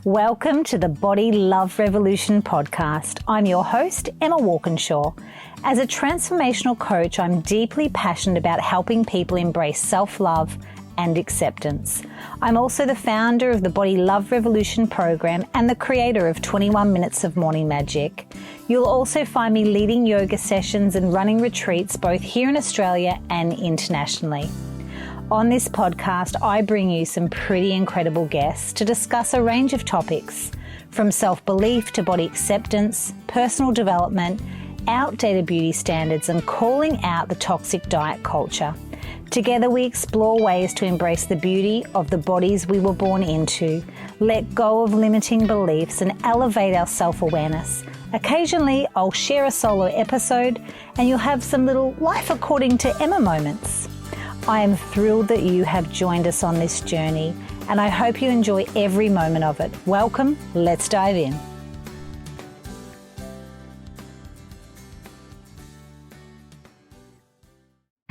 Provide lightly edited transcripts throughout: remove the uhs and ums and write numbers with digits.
Welcome to the Body Love Revolution podcast. I'm your host, Emma Walkinshaw. As a transformational coach, I'm deeply passionate about helping people embrace self-love and acceptance. I'm also the founder of the Body Love Revolution program and the creator of 21 Minutes of Morning Magic. You'll also find me leading yoga sessions and running retreats both here in Australia and internationally. On this podcast, I bring you some pretty incredible guests to discuss a range of topics, from self-belief to body acceptance, personal development, outdated beauty standards, and calling out the toxic diet culture. Together, we explore ways to embrace the beauty of the bodies we were born into, let go of limiting beliefs, and elevate our self-awareness. Occasionally, I'll share a solo episode, and you'll have some little life according to Emma moments. I am thrilled that you have joined us on this journey, and I hope you enjoy every moment of it. Welcome, let's dive in.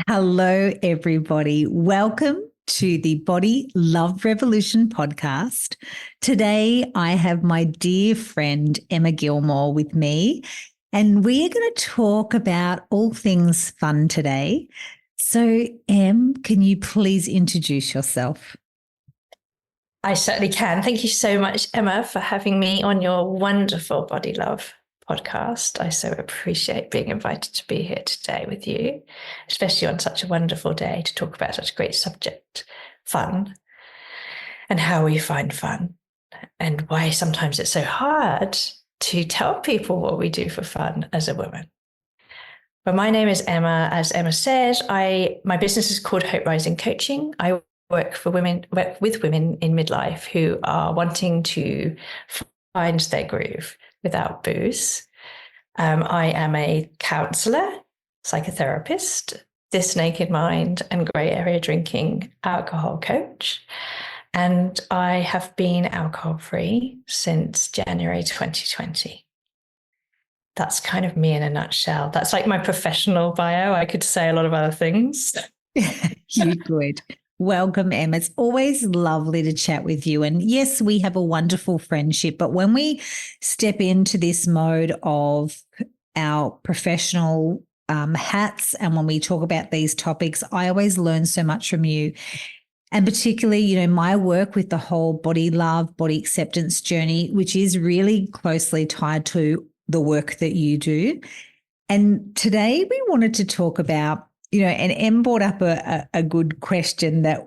Hello, everybody. Welcome to the Body Love Revolution podcast. Today, I have my dear friend, Emma Gilmour, with me, and we are going to talk about all things fun today. So, Em, can you please introduce yourself? I certainly can. Thank you so much, Emma, for having me on your wonderful Body Love podcast. I so appreciate being invited to be here today with you, especially on such a wonderful day to talk about such a great subject, fun, and how we find fun, and why sometimes it's so hard to tell people what we do for fun as a woman. But my name is Emma. As Emma said, my business is called Hope Rising Coaching. I work with women in midlife who are wanting to find their groove without booze. I am a counsellor, psychotherapist, this naked mind and grey area drinking alcohol coach. And I have been alcohol-free since January 2020. That's kind of me in a nutshell. That's like my professional bio. I could say a lot of other things. You could. Welcome, Em. It's always lovely to chat with you. And yes, we have a wonderful friendship, but when we step into this mode of our professional hats and when we talk about these topics, I always learn so much from you. And particularly, my work with the whole body love, body acceptance journey, which is really closely tied to the work that you do. And today we wanted to talk about, and Em brought up a good question that,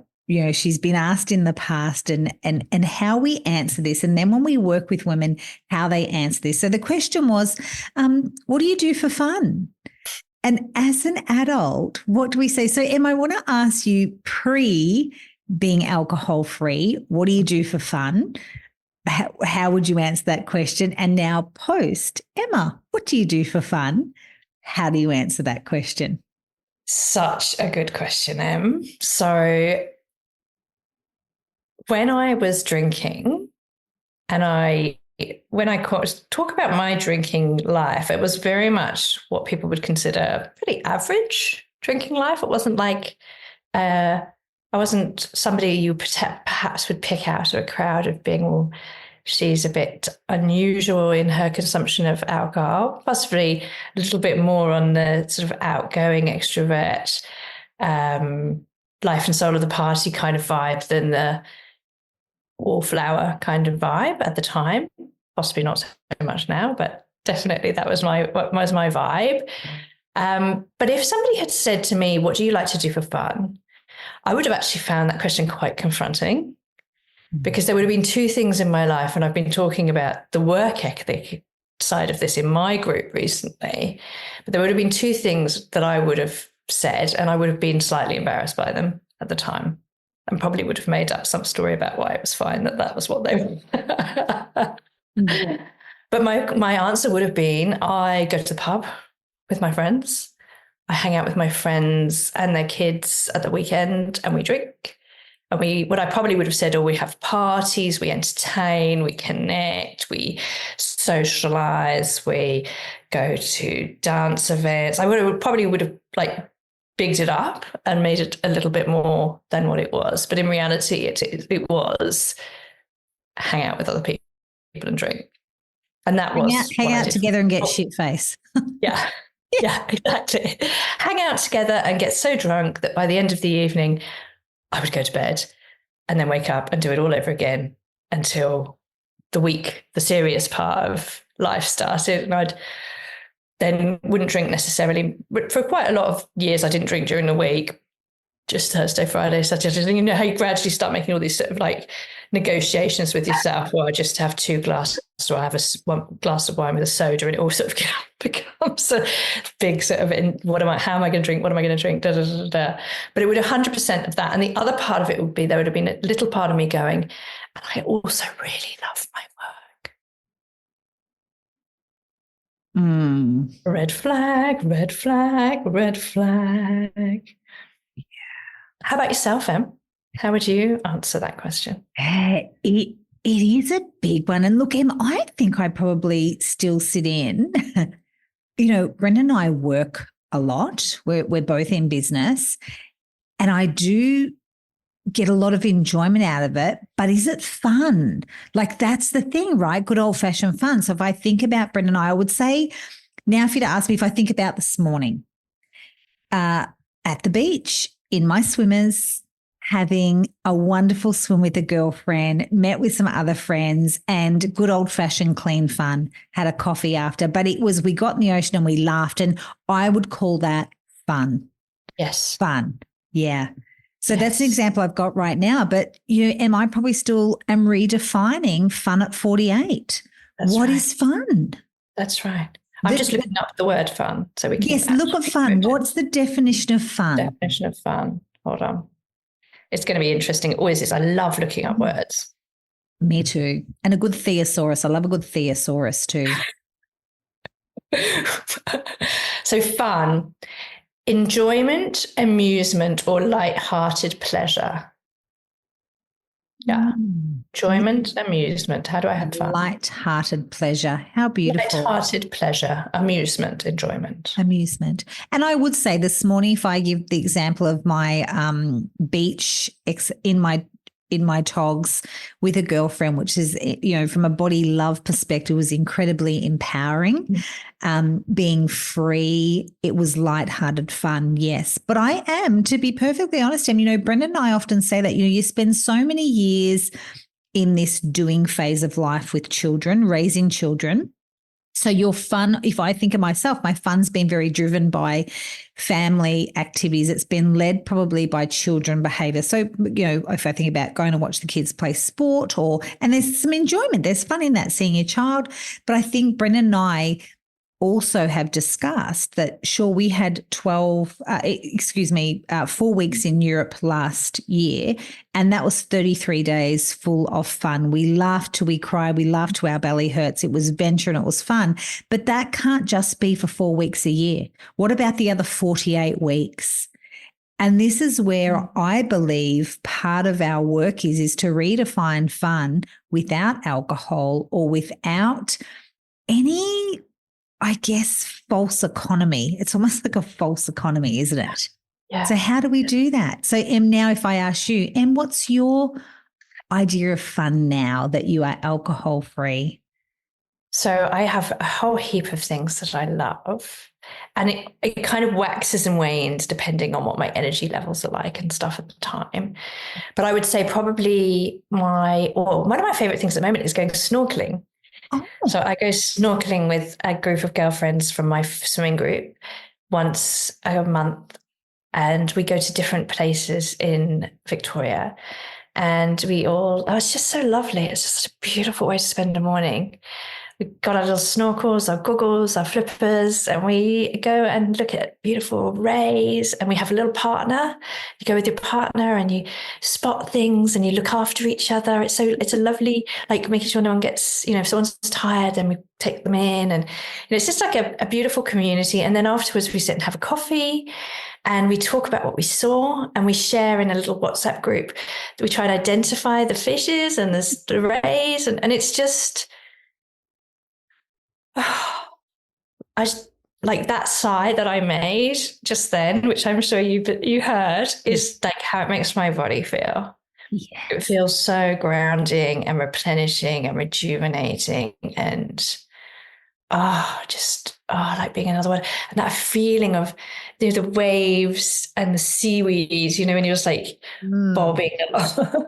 she's been asked in the past and how we answer this. And then when we work with women, how they answer this. So the question was, what do you do for fun? And as an adult, what do we say? So Em, I want to ask you, pre being alcohol free, what do you do for fun? How would you answer that question? And now post, Emma, what do you do for fun? How do you answer that question? Such a good question, Em. So when I was drinking, and when I talk about my drinking life, it was very much what people would consider pretty average drinking life. It wasn't like I wasn't somebody you perhaps would pick out of a crowd of being, well, she's a bit unusual in her consumption of alcohol, possibly a little bit more on the sort of outgoing extrovert, life and soul of the party kind of vibe than the wallflower kind of vibe at the time. Possibly not so much now, but definitely that was my vibe. But if somebody had said to me, what do you like to do for fun? I would have actually found that question quite confronting, because there would have been two things in my life, and I've been talking about the work ethic side of this in my group recently, but there would have been two things that I would have said, and I would have been slightly embarrassed by them at the time, and probably would have made up some story about why it was fine that was what they were. But my answer would have been, I go to the pub with my friends. I hang out with my friends and their kids at the weekend, and we drink. And what I probably would have said, we have parties, we entertain, we connect, we socialize, we go to dance events. I probably would have like bigged it up and made it a little bit more than what it was. But in reality, it was hang out with other people people and drink. And that hang out together and get shit face. Yeah. Yeah, exactly. Hang out together and get so drunk that by the end of the evening, I would go to bed and then wake up and do it all over again until the serious part of life started. And I'd then wouldn't drink necessarily. For quite a lot of years, I didn't drink during the week, just Thursday, Friday, Saturday. You know how you gradually start making all these sort of like negotiations with yourself, or I just have 2 glasses, or I have one glass of wine with a soda, and it all sort of becomes a big sort of, how am I going to drink? What am I going to drink? Da, da, da, da. But it would 100% of that. And the other part of it would be, there would have been a little part of me going, and I also really love my work. Red flag, red flag, red flag. Yeah. How about yourself, Em? How would you answer that question? It is a big one. And look, Em, I think I probably still sit in. You know, Brendan and I work a lot. We're both in business, and I do get a lot of enjoyment out of it. But is it fun? Like, that's the thing, right? Good old fashioned fun. So if I think about Brendan and I would say, now if you'd ask me, if I think about this morning at the beach in my swimmers, having a wonderful swim with a girlfriend, met with some other friends, and good old-fashioned clean fun, had a coffee after. But it was, we got in the ocean and we laughed, and I would call that fun. Yes. Fun. Yeah. So that's an example I've got right now. But, you know, I probably still am redefining fun at 48. What is fun? That's right. I'm just looking up the word fun so we can. Yes, look at fun. What's the definition of fun? Definition of fun. Hold on. It's going to be interesting. It always is. I love looking up words. Me too. And a good thesaurus. I love a good thesaurus too. So fun, enjoyment, amusement, or light-hearted pleasure. Yeah. Enjoyment, amusement. How do I have fun? Light-hearted pleasure. How beautiful. Light-hearted pleasure, amusement, enjoyment. Amusement. And I would say this morning, if I give the example of my beach in my togs with a girlfriend, which is, you know, from a body love perspective, was incredibly empowering. Being free, it was lighthearted fun, yes. But I am, to be perfectly honest, and, you know, Brendan and I often say that, you know, you spend so many years in this doing phase of life with children, raising children. So your fun, if I think of myself, my fun's been very driven by family activities. It's been led probably by children behavior. So, you know, if I think about going to watch the kids play sport, and there's some enjoyment, there's fun in that, seeing your child. But I think Brendan and I also have discussed that, sure, we had 4 weeks in Europe last year, and that was 33 days full of fun. We laughed till we cried. We laughed till our belly hurts. It was adventure and it was fun. But that can't just be for 4 weeks a year. What about the other 48 weeks? And this is where I believe part of our work is to redefine fun without alcohol or without any, I guess, false economy. It's almost like a false economy, isn't it? Yeah. So how do we do that? So Em, now if I ask you, Em, what's your idea of fun now that you are alcohol free? So I have a whole heap of things that I love, and it kind of waxes and wanes depending on what my energy levels are like and stuff at the time. But I would say probably one of my favorite things at the moment is going snorkeling. Oh. So I go snorkeling with a group of girlfriends from my swimming group once a month, and we go to different places in Victoria, and it's just so lovely. It's just a beautiful way to spend a morning. We've got our little snorkels, our goggles, our flippers, and we go and look at beautiful rays, and we have a little partner. You go with your partner and you spot things and you look after each other. It's a lovely, like, making sure no one gets, you know, if someone's tired, then we take them in, and, you know, it's just like a beautiful community. And then afterwards we sit and have a coffee and we talk about what we saw, and we share in a little WhatsApp group that we try and identify the fishes and the rays, and it's just, I just, like, that sigh that I made just then, which I'm sure you heard, is like how it makes my body feel. It feels so grounding and replenishing and rejuvenating and like being in another world. And that feeling of the waves and the seaweed, when you're just like bobbing along.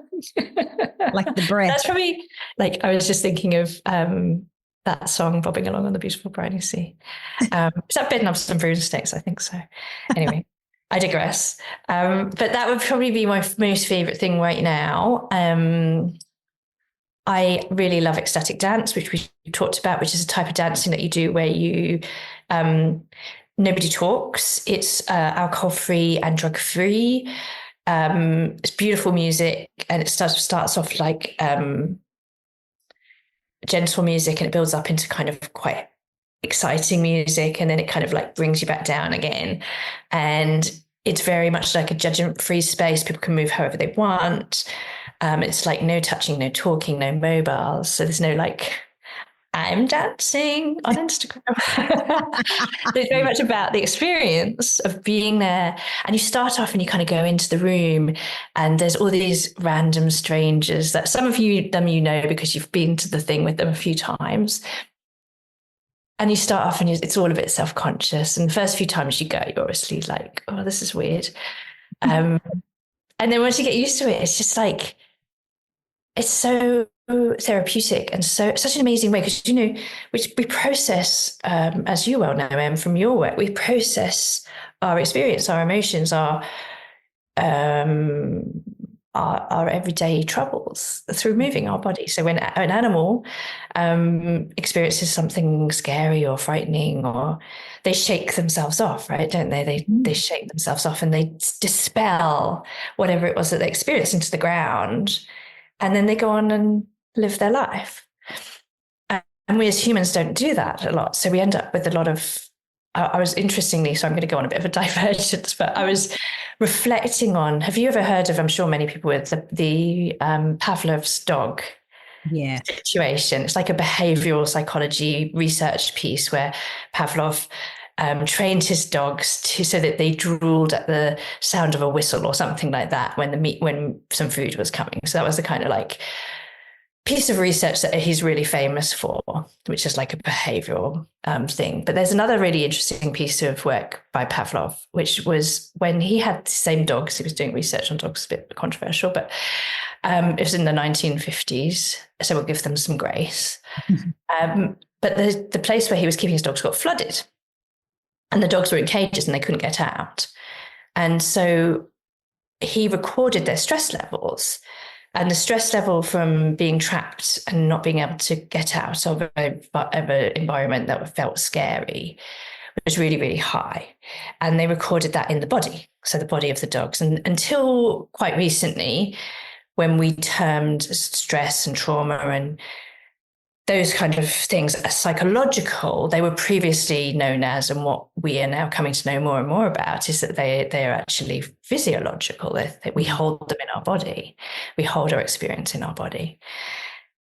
Like the breath. That's probably like, I was just thinking of that song, Bobbing Along on the Beautiful Briny Sea. Is that Bedknobs and Broomsticks? I think so. Anyway, I digress. But that would probably be my most favorite thing right now. I really love ecstatic dance, which we talked about, which is a type of dancing that you do where you nobody talks. It's alcohol-free and drug-free. It's beautiful music, and it starts off like gentle music, and it builds up into kind of quite exciting music, and then it kind of like brings you back down again. And it's very much like a judgment-free space. People can move however they want. It's like no touching, no talking, no mobiles. So there's no like, I'm dancing on Instagram. It's very much about the experience of being there. And you start off and you kind of go into the room, and there's all these random strangers that some of them because you've been to the thing with them a few times. And you start off and it's all a bit self-conscious. And the first few times you go, you're obviously like, oh, this is weird. And then once you get used to it, it's just like, it's so therapeutic and such an amazing way, because we process, as you well know, Em, from your work, we process our experience, our emotions, our everyday troubles through moving our body. So when an animal experiences something scary or frightening, or they shake themselves off, right? Don't they? They shake themselves off and they dispel whatever it was that they experienced into the ground. And then they go on and live their life. And we as humans don't do that a lot. So we end up with a lot of, I was interestingly, so I'm going to go on a bit of a divergence, but I was reflecting on, have you ever heard of, I'm sure many people with the Pavlov's dog situation? It's like a behavioral psychology research piece where Pavlov trained his dogs so that they drooled at the sound of a whistle or something like that when some food was coming. So that was the kind of like piece of research that he's really famous for, which is like a behavioral thing. But there's another really interesting piece of work by Pavlov, which was when he had the same dogs. He was doing research on dogs, a bit controversial, but it was in the 1950s. So we'll give them some grace. But the place where he was keeping his dogs got flooded. And the dogs were in cages and they couldn't get out. And so he recorded their stress levels, and the stress level from being trapped and not being able to get out of an environment that felt scary was really, really high. And they recorded that in the body, so the body of the dogs. And until quite recently, when we termed stress and trauma and those kind of things as psychological, they were previously known as, and what we are now coming to know more and more about, is that they are actually physiological, that we hold them in our body. We hold our experience in our body.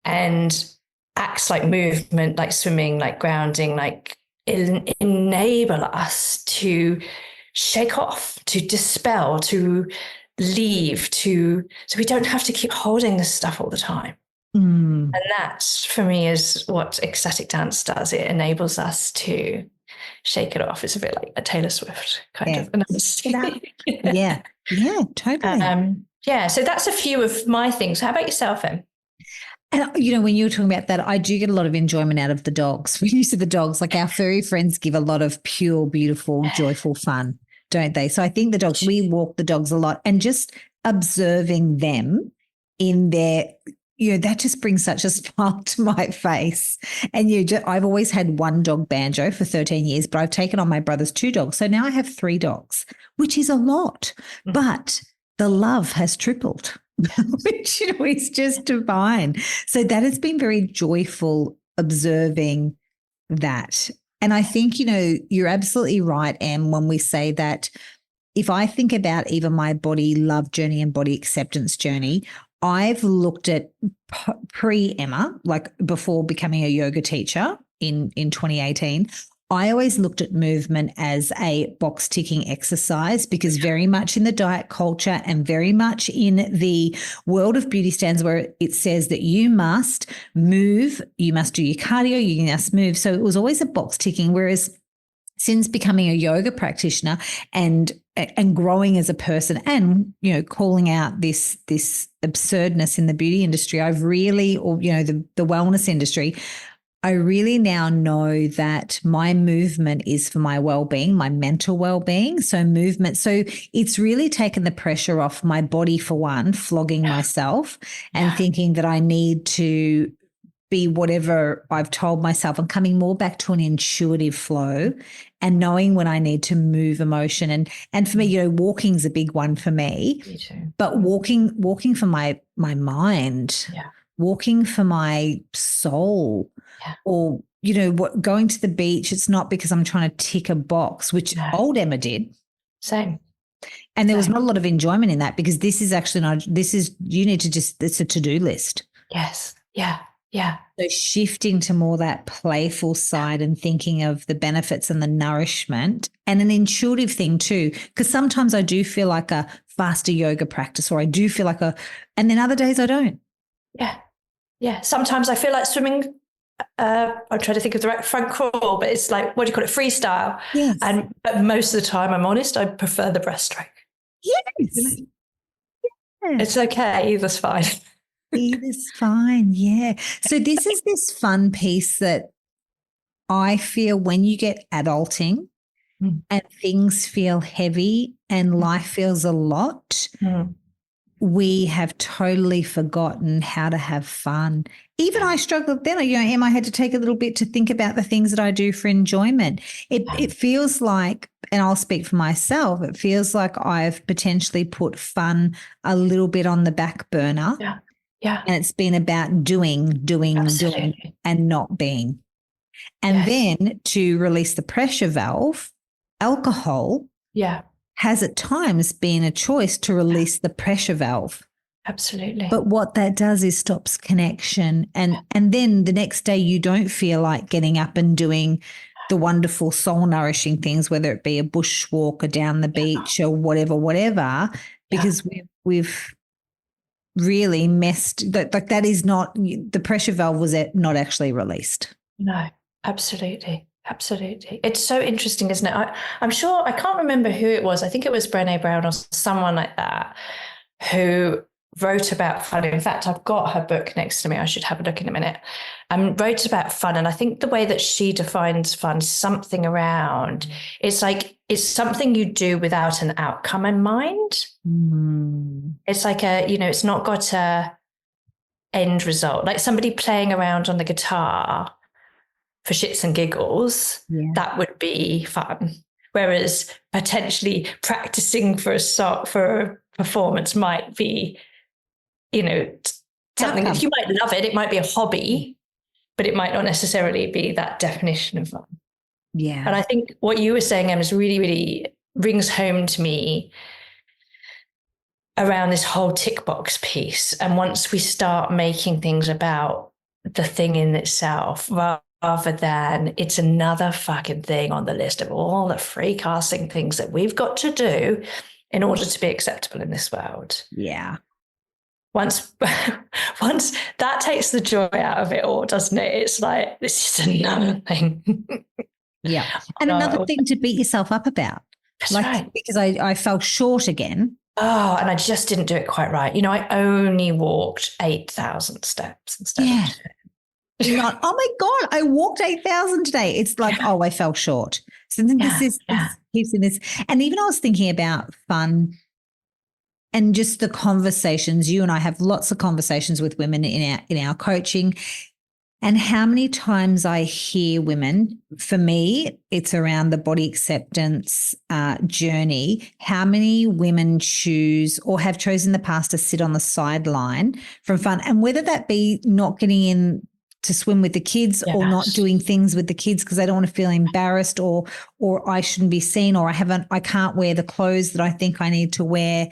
And acts like movement, like swimming, like grounding, like enable us to shake off, to dispel, to leave, so we don't have to keep holding this stuff all the time. And that, for me, is what ecstatic dance does. It enables us to shake it off. It's a bit like a Taylor Swift kind of analogy. Yeah, totally. So that's a few of my things. How about yourself, Em? And, when you were talking about that, I do get a lot of enjoyment out of the dogs. When you said the dogs, like our furry friends give a lot of pure, beautiful, joyful fun, don't they? So I think the dogs, we walk the dogs a lot, and just observing them in their that just brings such a smile to my face. And I've always had one dog, Banjo, for 13 years, but I've taken on my brother's 2 dogs. So now I have 3 dogs, which is a lot. But the love has tripled, which is just divine. So that has been very joyful observing that. And I think, you're absolutely right, Em, when we say that if I think about even my body love journey and body acceptance journey, I've looked at pre-Emma, like before becoming a yoga teacher in 2018, I always looked at movement as a box ticking exercise, because very much in the diet culture and very much in the world of beauty standards, where it says that you must move, you must do your cardio, you must move. So it was always a box ticking. Whereas since becoming a yoga practitioner and growing as a person, and, you know, calling out this absurdness in the beauty industry, I've really, or, you know, the wellness industry, I really now know that my movement is for my well-being, my mental well-being. So movement. So it's really taken the pressure off my body, for one, flogging myself and thinking that I need to be whatever I've told myself, and coming more back to an intuitive flow and knowing when I need to move emotion. And for me, you know, walking's a big one for me. Me too. But walking for my mind, walking for my soul. Or, you know, going to the beach, it's not because I'm trying to tick a box, which old Emma did. Same. And there was not a lot of enjoyment in that, because this is actually not, you need to just, it's a to-do list. Yes. Yeah. Yeah. So shifting to more that playful side and thinking of the benefits and the nourishment, and an intuitive thing too, because sometimes I do feel like a faster yoga practice, or I do feel like and then other days I don't. Yeah. Yeah. Sometimes I feel like swimming. I'm trying to think of the right front crawl, but it's like, what do you call it? Freestyle. Yes. But most of the time, I'm honest, I prefer the breaststroke. Yes. It's okay. Either's fine. Either's fine. Yeah. So this is this fun piece that I feel when you get adulting and things feel heavy and life feels a lot, we have totally forgotten how to have fun. Even I struggled then, you know, Em, I had to take a little bit to think about the things that I do for enjoyment. It feels like, and I'll speak for myself, it feels like I've potentially put fun a little bit on the back burner. Yeah. Yeah. And it's been about doing, and not being. And then to release the pressure valve, alcohol has at times been a choice to release the pressure valve. Absolutely. But what that does is stops connection. And then the next day you don't feel like getting up and doing the wonderful soul nourishing things, whether it be a bushwalk or down the beach or whatever, because we've really messed that is not, the pressure valve was not actually released. No, absolutely. Absolutely. It's so interesting, isn't it? I'm sure, I can't remember who it was. I think it was Brené Brown or someone like that who wrote about fun. In fact, I've got her book next to me. I should have a look in a minute. Wrote about fun. And I think the way that she defines fun is something around, it's like, it's something you do without an outcome in mind. It's like it's not got a end result. Like somebody playing around on the guitar for shits and giggles, that would be fun. Whereas potentially practicing for a performance might be, something that you might love it. It might be a hobby, but it might not necessarily be that definition of fun. Yeah. And I think what you were saying, Em, is really, really rings home to me around this whole tick box piece. And once we start making things about the thing in itself, rather than it's another fucking thing on the list of all the free-casting things that we've got to do in order to be acceptable in this world. Yeah. Once that takes the joy out of it all, doesn't it? It's like, this is another thing. Yeah. And another thing to beat yourself up about. That's right. Because I fell short again. Oh, and I just didn't do it quite right. I only walked 8,000 steps instead of 2. Not, oh my God, I walked 8,000 today. It's like, I fell short. So then this keeps in this. And even I was thinking about fun and just the conversations. You and I have lots of conversations with women in our coaching, and how many times I hear women, for me, it's around the body acceptance journey, how many women choose or have chosen in the past to sit on the sideline from fun, and whether that be not getting in to swim with the kids or not doing things with the kids because they don't want to feel embarrassed or I shouldn't be seen, or I can't wear the clothes that I think I need to wear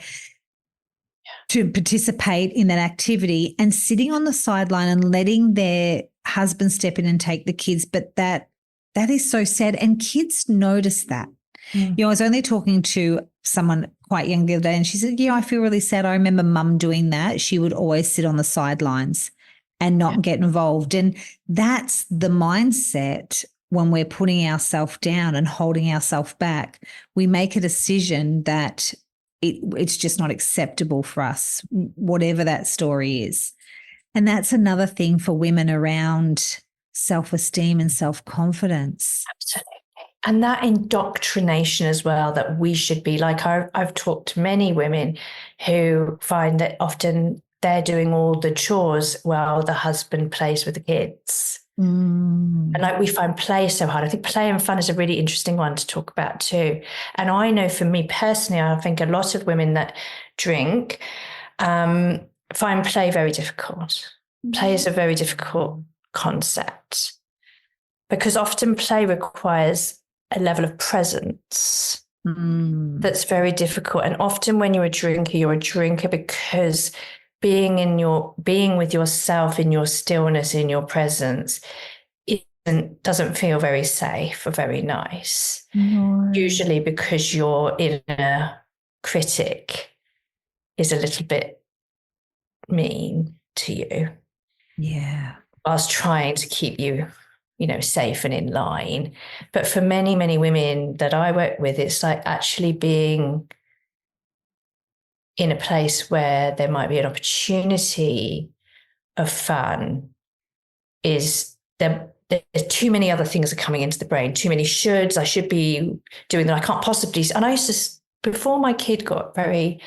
to participate in that activity, and sitting on the sideline and letting their husband step in and take the kids. But that That is so sad. And kids notice that. Mm. I was only talking to someone quite young the other day, and she said, I feel really sad. I remember mum doing that. She would always sit on the sidelines and not get involved. And that's the mindset when we're putting ourselves down and holding ourselves back. We make a decision that it's just not acceptable for us, whatever that story is. And that's another thing for women around self-esteem and self-confidence. Absolutely. And that indoctrination as well, that we should be like, I've talked to many women who find that often they're doing all the chores while the husband plays with the kids. And like, we find play so hard. I think play and fun is a really interesting one to talk about too. And I know for me personally, I think a lot of women that drink find play very difficult. Play is a very difficult concept because often play requires a level of presence that's very difficult. And often when you're a drinker because being with yourself in your stillness, in your presence, doesn't feel very safe or very nice. No. Usually because your inner critic is a little bit mean to you. Yeah. Whilst trying to keep you, safe and in line. But for many, many women that I work with, it's like actually being in a place where there might be an opportunity of fun is there's too many other things are coming into the brain, too many shoulds. I should be doing that. I can't possibly. And I used to, before my kid got very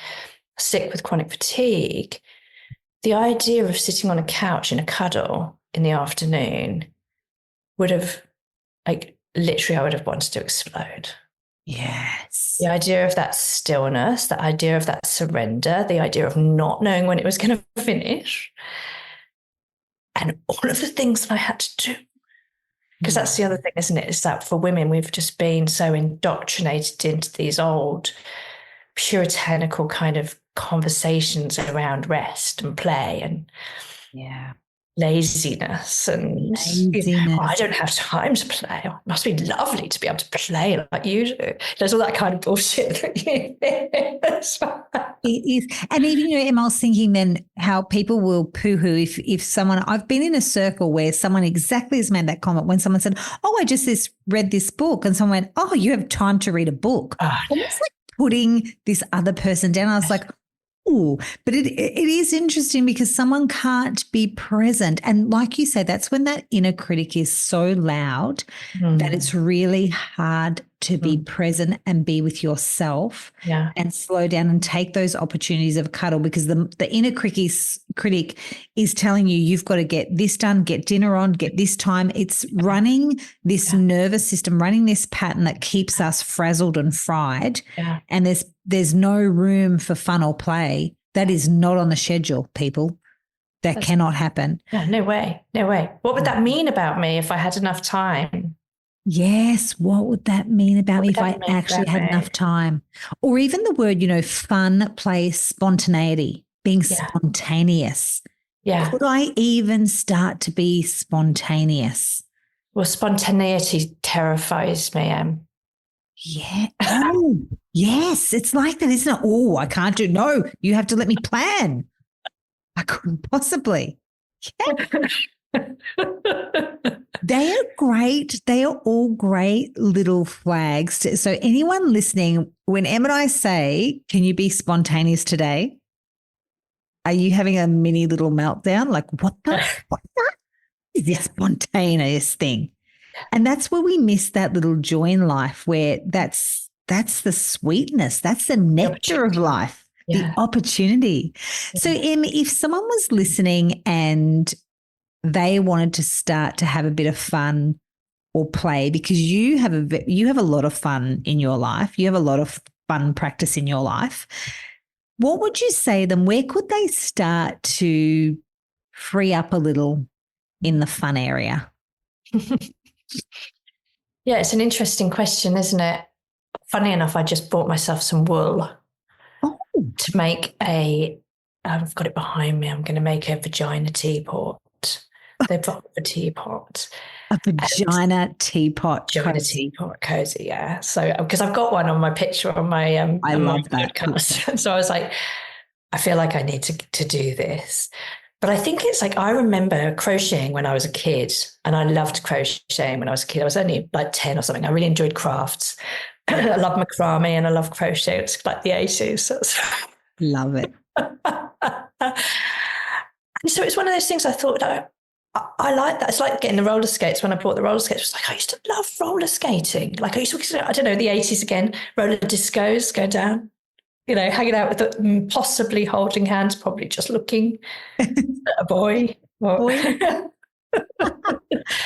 sick with chronic fatigue, the idea of sitting on a couch in a cuddle in the afternoon would have, literally, I would have wanted to explode. Yes. The idea of that stillness, the idea of that surrender, the idea of not knowing when it was going to finish, and all of the things that I had to do. Because that's the other thing, isn't it? Is that for women, we've just been so indoctrinated into these old puritanical kind of conversations around rest and play and laziness and I don't have time to play. It must be lovely to be able to play like you do. There's all that kind of bullshit. It is. And even, Emma, I was thinking then how people will poo-hoo if someone, I've been in a circle where someone exactly has made that comment when someone said, I just read this book, and someone went, you have time to read a book. Almost like putting this other person down. I was like, ooh, but it is interesting because someone can't be present. And like you say, that's when that inner critic is so loud that it's really hard to be present and be with yourself and slow down and take those opportunities of cuddle, because the inner critic is telling you you've got to get this done, get dinner on, get this time. It's running this nervous system, running this pattern that keeps us frazzled and fried. Yeah. And there's no room for fun or play. That is not on the schedule, people. That cannot happen. Yeah, no way. No way. What would that mean about me if I had enough time? Yes. What would that mean about me if I actually had enough time? Or even the word, fun, play, spontaneity, being spontaneous. Yeah. Could I even start to be spontaneous? Well, spontaneity terrifies me, Em. Yeah. Oh, yes. It's like that, isn't it? Oh, I can't do. No, you have to let me plan. I couldn't possibly. Yeah. They are great. They are all great little flags. So anyone listening, when Em and I say, can you be spontaneous today? Are you having a mini little meltdown? Like, what is this spontaneous thing? And that's where we miss that little joy in life, where that's the sweetness. That's the nectar of life, the opportunity. Yeah. So Em, if someone was listening and they wanted to start to have a bit of fun or play, because you have a lot of fun in your life, you have a lot of fun practice in your life, what would you say to them? Where could they start to free up a little in the fun area? Yeah, it's an interesting question, isn't it? Funny enough, I just bought myself some wool to make I've got it behind me, I'm going to make a vagina teapot. They've got a teapot. A vagina teapot Vagina cozy. teapot cozy, yeah. So because I've got one on my picture on my I on my love that podcast. So I was like, I feel like I need to do this. But I think it's like I remember crocheting when I was a kid, and I loved crocheting when I was a kid. I was only like 10 or something. I really enjoyed crafts. I love macrame and I love crochet. It's like the 80s. So Love it. and so it's one of those things I thought, I like that. It's like getting the roller skates. When I bought the roller skates, it was like, I used to love roller skating. Like I used to, I don't know, the 80s again, roller discos going down, hanging out with possibly holding hands, probably just looking at a boy. Boy.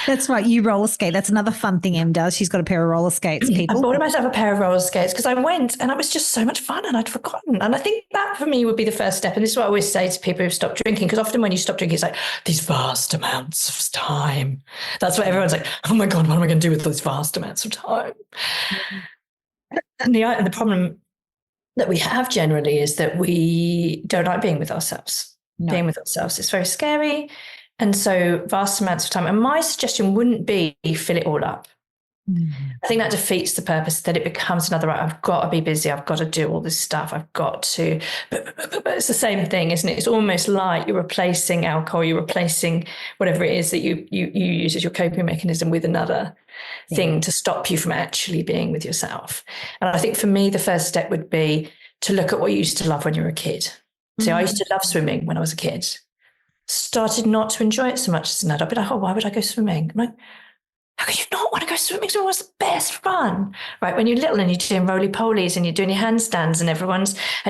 That's right. You roller skate. That's another fun thing Em does. She's got a pair of roller skates, people. I bought myself a pair of roller skates because I went and it was just so much fun and I'd forgotten. And I think that for me would be the first step. And this is what I always say to people who've stopped drinking, because often when you stop drinking, it's like these vast amounts of time. That's what everyone's like, oh my God, what am I going to do with those vast amounts of time? And the problem that we have generally is that we don't like being with ourselves. No. Being with ourselves is very scary. And so vast amounts of time. And my suggestion wouldn't be fill it all up. I think that defeats the purpose, that it becomes another, right, I've got to be busy. I've got to do all this stuff. I've got to, but it's the same thing, isn't it? It's almost like you're replacing alcohol. You're replacing whatever it is that you use as your coping mechanism with another thing to stop you from actually being with yourself. And I think for me, the first step would be to look at what you used to love when you were a kid. So I used to love swimming when I was a kid. Started not to enjoy it so much as an adult. But like, oh, why would I go swimming? I'm like, how could you not want to go swimming? Swimming was the best fun, right? When you're little and you're doing roly-polies and you're doing your handstands and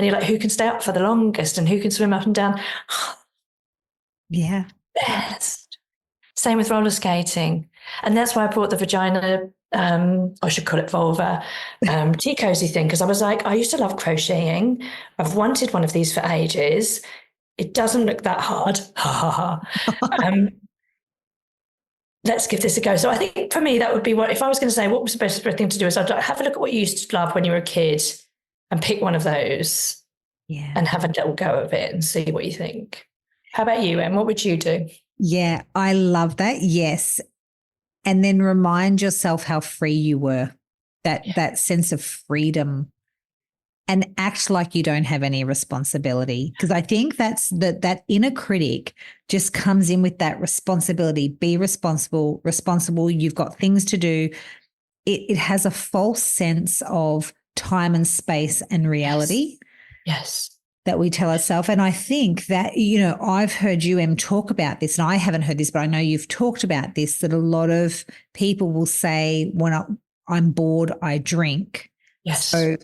you're like, who can stay up for the longest and who can swim up and down? Yeah. Best. Same with roller skating. And that's why I brought the vagina, I should call it vulva, tea cozy thing, because I was like, I used to love crocheting. I've wanted one of these for ages. It doesn't look that hard. Let's give this a go. So I think for me, that would be what, if I was going to say, what was the best thing to do, is I'd have a look at what you used to love when you were a kid and pick one of those and have a little go of it and see what you think. How about you, Em? What would you do? Yeah, I love that. Yes. And then remind yourself how free you were, that sense of freedom, and act like you don't have any responsibility. Because I think that inner critic just comes in with that responsibility. Be responsible. You've got things to do. It has a false sense of time and space and reality. Yes. That we tell ourselves. And I think that, I've heard you, Em, talk about this, and I haven't heard this, but I know you've talked about this, that a lot of people will say, when I'm bored, I drink. Yes. So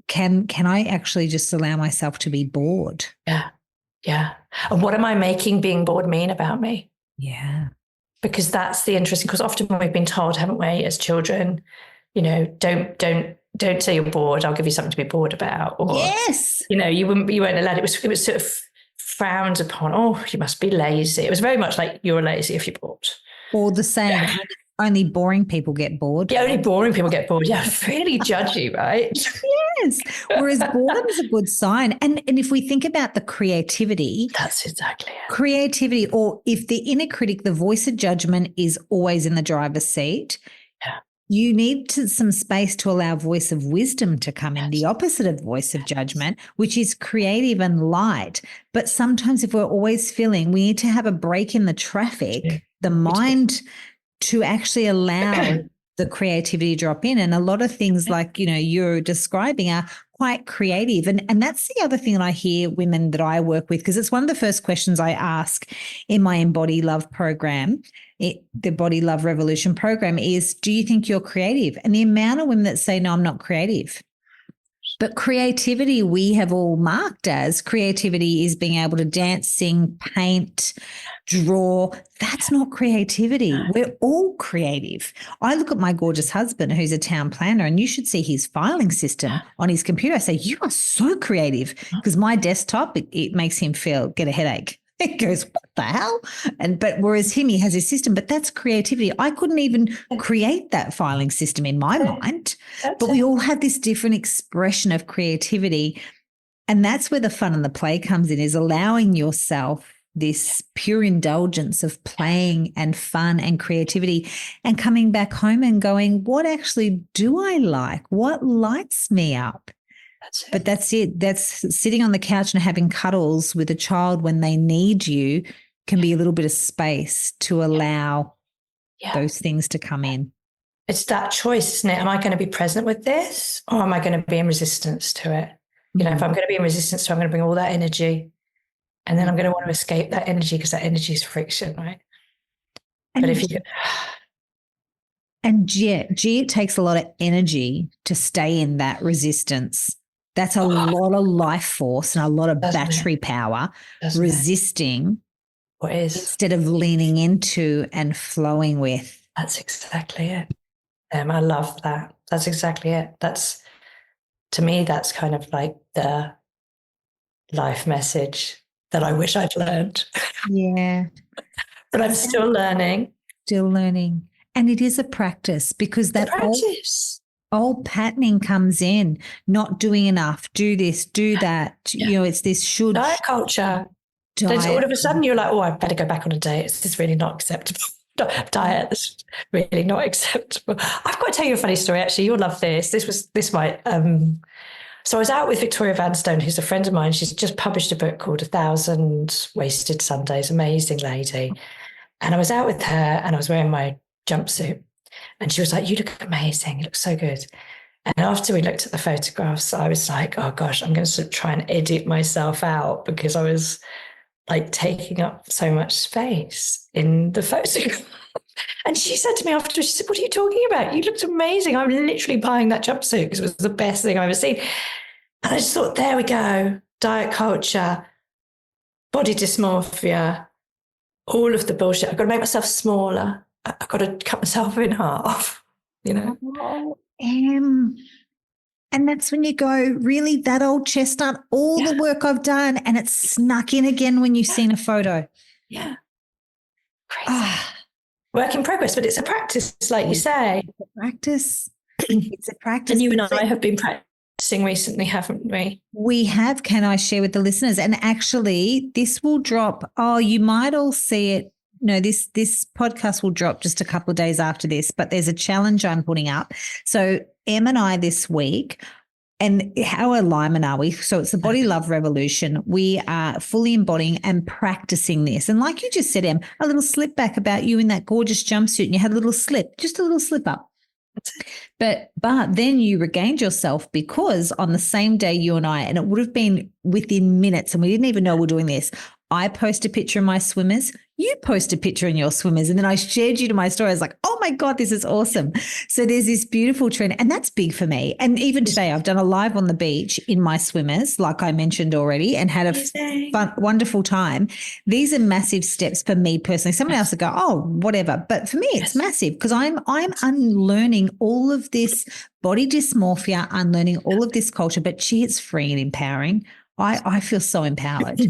can I actually just allow myself to be bored? Yeah. Yeah. And what am I making being bored mean about me? Yeah. Because that's the interesting, because often we've been told, haven't we, as children, don't say you're bored. I'll give you something to be bored about. Or, yes. You weren't allowed. It was sort of frowned upon. Oh, you must be lazy. It was very much like you're lazy if you're bored. Or the saying, only boring people get bored. Yeah, only boring people get bored. Yeah, really judgy, right? Yes. Whereas boredom is a good sign. And if we think about the creativity. That's exactly it. Creativity, or if the inner critic, the voice of judgment, is always in the driver's seat. Yeah. You need some space to allow voice of wisdom to come in, the opposite of voice of judgment, which is creative and light. But sometimes if we're always feeling, we need to have a break in the traffic, the mind, to actually allow the creativity to drop in. And a lot of things like, you're describing are quite creative. And that's the other thing that I hear women that I work with, because it's one of the first questions I ask in my Embody Love program, the Body Love Revolution program, is, do you think you're creative? And the amount of women that say, no, I'm not creative. But creativity, we have all marked as creativity is being able to dance, sing, paint, draw. That's not creativity. We're all creative. I look at my gorgeous husband, who's a town planner, and you should see his filing system on his computer. I say, you are so creative, because my desktop, it makes him get a headache. It goes, what the hell? But whereas him, he has his system, but that's creativity. I couldn't even create that filing system in my mind, but we all have this different expression of creativity. And that's where the fun and the play comes in, is allowing yourself this pure indulgence of playing and fun and creativity, and coming back home and going, what actually do I like? What lights me up? That's it. But that's it. That's sitting on the couch and having cuddles with a child when they need you can be a little bit of space to allow those things to come in. It's that choice, isn't it? Am I going to be present with this, or am I going to be in resistance to it? You know, if I'm going to be in resistance to it, I'm going to bring all that energy, and then I'm going to want to escape that energy because that energy is friction, right? And but if you... And it takes a lot of energy to stay in that resistance. That's a lot of life force and a lot of battery power resisting what is instead of leaning into and flowing with. That's exactly it. I love that. That's exactly it. That's, to me, that's kind of like the life message that I wish I'd learned. Yeah. But I'm still learning. Still learning. And it is a practice because that old patterning comes in, not doing enough, do this, do that. You know, it's this should. Diet culture. Then all of a sudden you're like, oh, I better go back on a diet. This is really not acceptable. Diet is really not acceptable. I've got to tell you a funny story, actually. You'll love this. This might... So I was out with Victoria Vanstone, who's a friend of mine. She's just published a book called 1,000 Wasted Sundays. Amazing lady. And I was out with her and I was wearing my jumpsuit. And she was like, you look amazing. You look so good. And after we looked at the photographs, I was like, oh gosh, I'm going to sort of try and edit myself out because I was like taking up so much space in the photograph. And she said to me afterwards, she said, what are you talking about? You looked amazing. I'm literally buying that jumpsuit because it was the best thing I've ever seen. And I just thought, there we go. Diet culture, body dysmorphia, all of the bullshit. I've got to make myself smaller. I've got to cut myself in half, you know? Oh, and that's when you go, really, that old chestnut, all the work I've done, and it's snuck in again when you've seen a photo. Yeah. Crazy. Work in progress, but it's a practice, like you say. It's a practice. It's a practice. And you and I have been practicing recently, haven't we? We have. Can I share with the listeners? And actually, this will drop. Oh, you might all see it. No, this podcast will drop just a couple of days after this, but there's a challenge I'm putting up. So Em and I this week, and how alignment are we? So it's the Body Love Revolution. We are fully embodying and practicing this. And like you just said, Em, a little slip back about you in that gorgeous jumpsuit and you had a little slip, just a little slip up. But then you regained yourself because on the same day you and I, and it would have been within minutes and we didn't even know we're doing this, I post a picture of my swimmers, you post a picture in your swimmers, and then I shared you to my story. I was like, oh my God, this is awesome. So there's this beautiful trend, and that's big for me. And even today, I've done a live on the beach in my swimmers, like I mentioned already, and had a fun, wonderful time. These are massive steps for me personally. Someone else would go, oh, whatever. But for me, it's massive because I'm unlearning all of this body dysmorphia, unlearning all of this culture, but gee, it's free and empowering. I feel so empowered.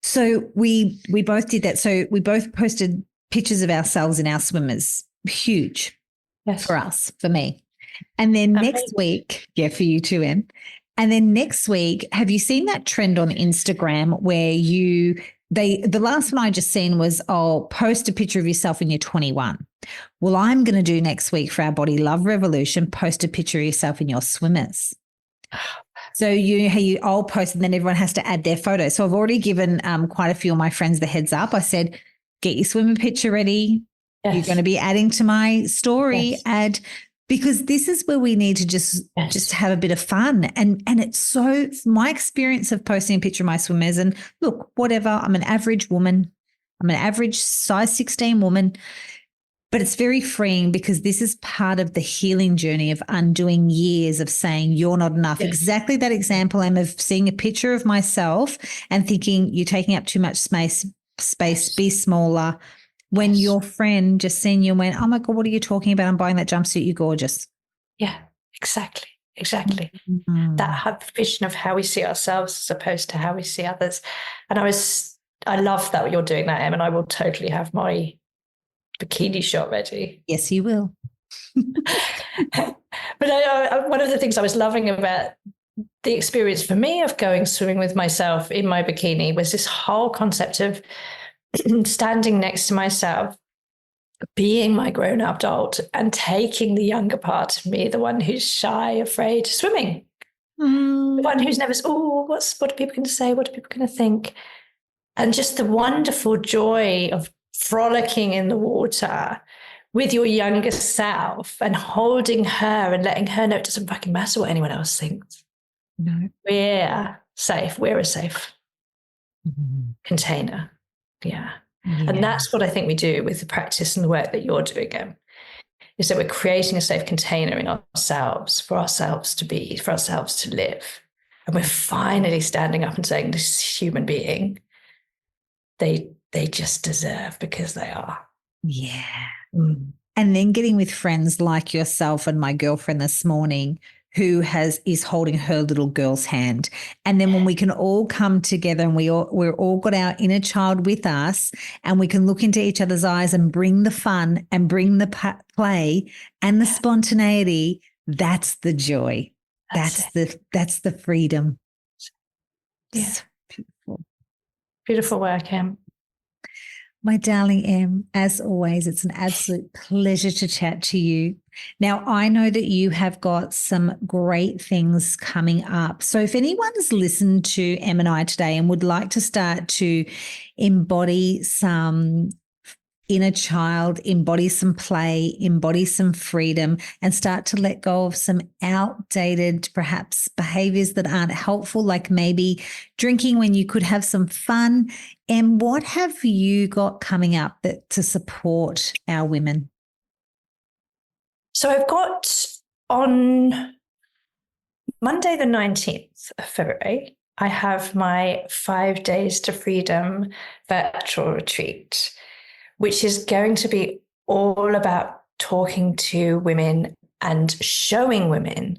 So we both did that. So we both posted pictures of ourselves in our swimmers. Huge for us, for me. And then next week, for you too, Em. And then next week, have you seen that trend on Instagram where the last one I just seen was, post a picture of yourself when you're 21. Well, I'm going to do next week for our Body Love Revolution, post a picture of yourself in your swimmers. So you all post and then everyone has to add their photo. So I've already given quite a few of my friends the heads up. I said, get your swimmer picture ready. Yes. You're going to be adding to my story. Yes. Because this is where we need to just have a bit of fun. And it's so my experience of posting a picture of my swimmers, and look, whatever, I'm an average woman. I'm an average size 16 woman. But it's very freeing because this is part of the healing journey of undoing years of saying you're not enough. Yes. Exactly that example, Em, of seeing a picture of myself and thinking you're taking up too much space, be smaller. When your friend just seen you and went, oh my God, what are you talking about? I'm buying that jumpsuit. You're gorgeous. Yeah, exactly. Mm-hmm. That vision of how we see ourselves as opposed to how we see others. And I love that you're doing that, Em, and I will totally have my bikini shot ready. Yes, you will. But one of the things I was loving about the experience for me of going swimming with myself in my bikini was this whole concept of standing next to myself, being my grown-up adult and taking the younger part of me, the one who's shy, afraid, swimming. The one who's never, what are people going to say? What are people going to think? And just the wonderful joy of frolicking in the water with your younger self and holding her and letting her know it doesn't fucking matter what anyone else thinks. No. We're safe. We're a safe container. Yeah. And that's what I think we do with the practice and the work that you're doing, Em, is that we're creating a safe container in ourselves, for ourselves to be, for ourselves to live. And we're finally standing up and saying, this human being, they just deserve, because they are. Yeah. And then getting with friends like yourself and my girlfriend this morning, who is holding her little girl's hand. And then when we can all come together and we're all got our inner child with us, and we can look into each other's eyes and bring the fun and bring the play and the spontaneity, that's the joy. That's the freedom. Yeah. Beautiful. Beautiful work, Em. My darling Em, as always, it's an absolute pleasure to chat to you. Now, I know that you have got some great things coming up. So if anyone's listened to Em and I today and would like to start to embody some inner child, embody some play, embody some freedom, and start to let go of some outdated, perhaps, behaviors that aren't helpful, like maybe drinking when you could have some fun. And what have you got coming up to support our women? So I've got on Monday, the 19th of February, I have my 5 Days to Freedom virtual retreat, which is going to be all about talking to women and showing women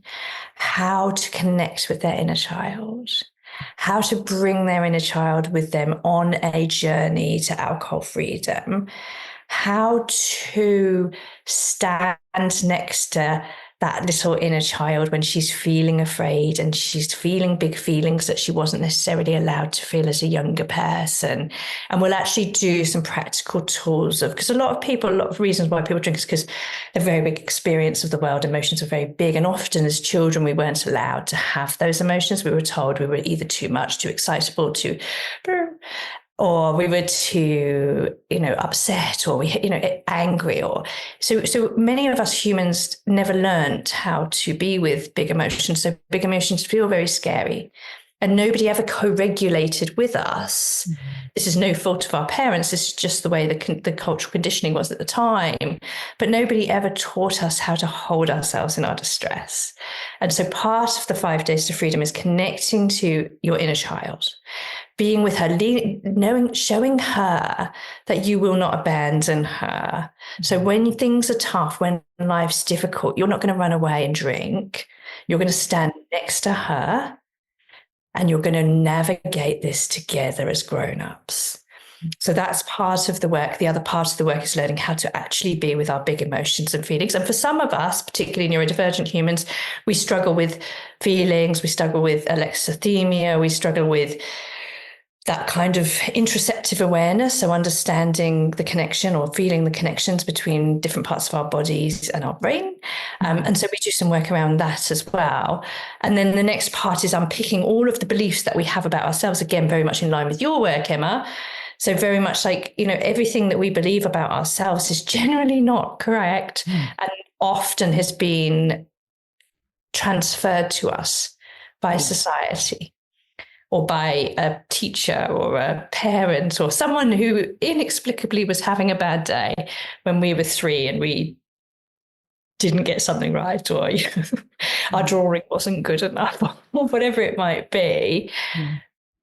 how to connect with their inner child, how to bring their inner child with them on a journey to alcohol freedom, how to stand next to that little inner child when she's feeling afraid and she's feeling big feelings that she wasn't necessarily allowed to feel as a younger person. And we'll actually do some practical tools because a lot of reasons why people drink is because they're very big experience of the world. Emotions are very big. And often as children, we weren't allowed to have those emotions. We were told we were either too much, too excitable, or we were too, upset, or angry, or so many of us humans never learned how to be with big emotions. So big emotions feel very scary, and nobody ever co-regulated with us. Mm-hmm. This is no fault of our parents. This is just the way the cultural conditioning was at the time. But nobody ever taught us how to hold ourselves in our distress. And so part of the 5 Days to Freedom is connecting to your inner child, being with her, showing her that you will not abandon her. So when things are tough, when life's difficult, you're not going to run away and drink. You're going to stand next to her, and you're going to navigate this together as grown-ups. So that's part of the work. The other part of the work is learning how to actually be with our big emotions and feelings. And for some of us, particularly neurodivergent humans, we struggle with feelings, we struggle with alexithymia, we struggle with that kind of interoceptive awareness, so understanding the connection or feeling the connections between different parts of our bodies and our brain. And so we do some work around that as well. And then the next part is unpicking all of the beliefs that we have about ourselves, again, very much in line with your work, Emma. So very much like, everything that we believe about ourselves is generally not correct and often has been transferred to us by society, or by a teacher or a parent or someone who inexplicably was having a bad day when we were 3 and we didn't get something right, or our drawing wasn't good enough, or whatever it might be.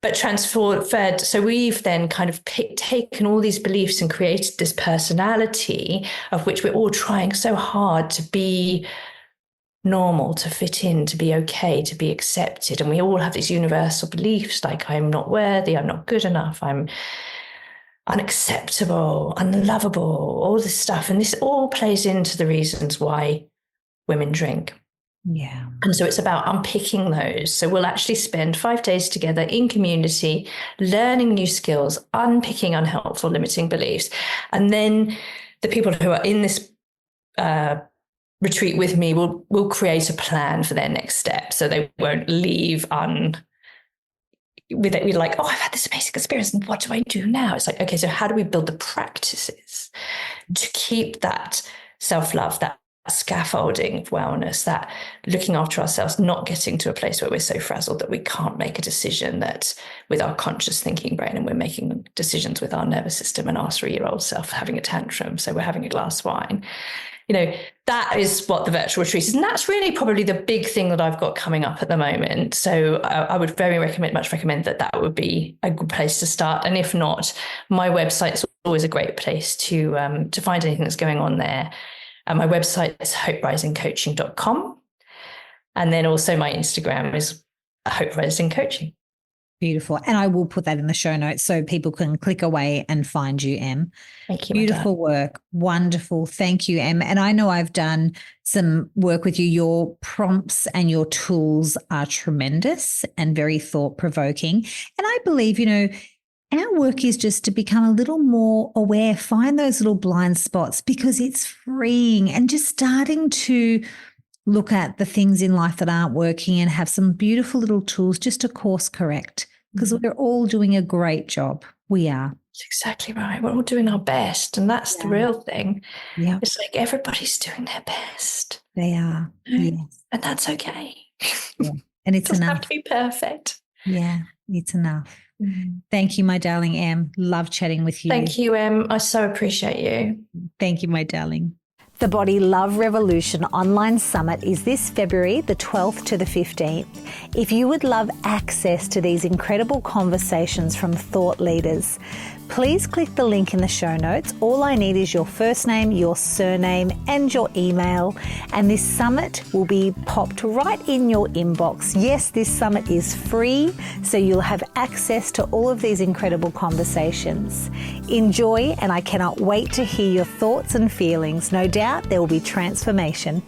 But transferred. So we've then kind of taken all these beliefs and created this personality of which we're all trying so hard to be normal, to fit in, to be okay, to be accepted. And we all have these universal beliefs like I'm not worthy, I'm not good enough, I'm unacceptable, unlovable, all this stuff. And this all plays into the reasons why women drink. Yeah. And so it's about unpicking those. So we'll actually spend 5 days together in community, learning new skills, unpicking unhelpful, limiting beliefs. And then the people who are in this retreat with me will create a plan for their next step. So they won't leave with it. We're like, oh, I've had this amazing experience. And what do I do now? It's like, okay, so how do we build the practices to keep that self-love, that scaffolding of wellness, that looking after ourselves, not getting to a place where we're so frazzled that we can't make a decision that with our conscious thinking brain, and we're making decisions with our nervous system, and our 3-year-old self having a tantrum, so we're having a glass of wine. That is what the virtual retreat is. And that's really probably the big thing that I've got coming up at the moment. So I would very much recommend that would be a good place to start. And if not, my website is always a great place to find anything that's going on there. My website is hoperisingcoaching.com. And then also my Instagram is hoperisingcoaching. Beautiful. And I will put that in the show notes so people can click away and find you, Em. Thank you. Beautiful work. Wonderful. Thank you, Em. And I know I've done some work with you. Your prompts and your tools are tremendous and very thought-provoking. And I believe, our work is just to become a little more aware, find those little blind spots, because it's freeing, and just starting to look at the things in life that aren't working and have some beautiful little tools just to course correct, because we're all doing a great job. We are. That's exactly right. We're all doing our best. And that's the real thing. Yeah. It's like everybody's doing their best. They are. Yes. And that's okay. Yeah. And it's it doesn't enough. have to be perfect. Yeah, it's enough. Thank you, my darling Em. Love chatting with you. Thank you, Em. I so appreciate you. Thank you, my darling. The Body Love Revolution Online Summit is this February the 12th to the 15th. If you would love access to these incredible conversations from thought leaders, please click the link in the show notes. All I need is your first name, your surname, and your email, and this summit will be popped right in your inbox. Yes, this summit is free, so you'll have access to all of these incredible conversations. Enjoy, and I cannot wait to hear your thoughts and feelings. No doubt there will be transformation.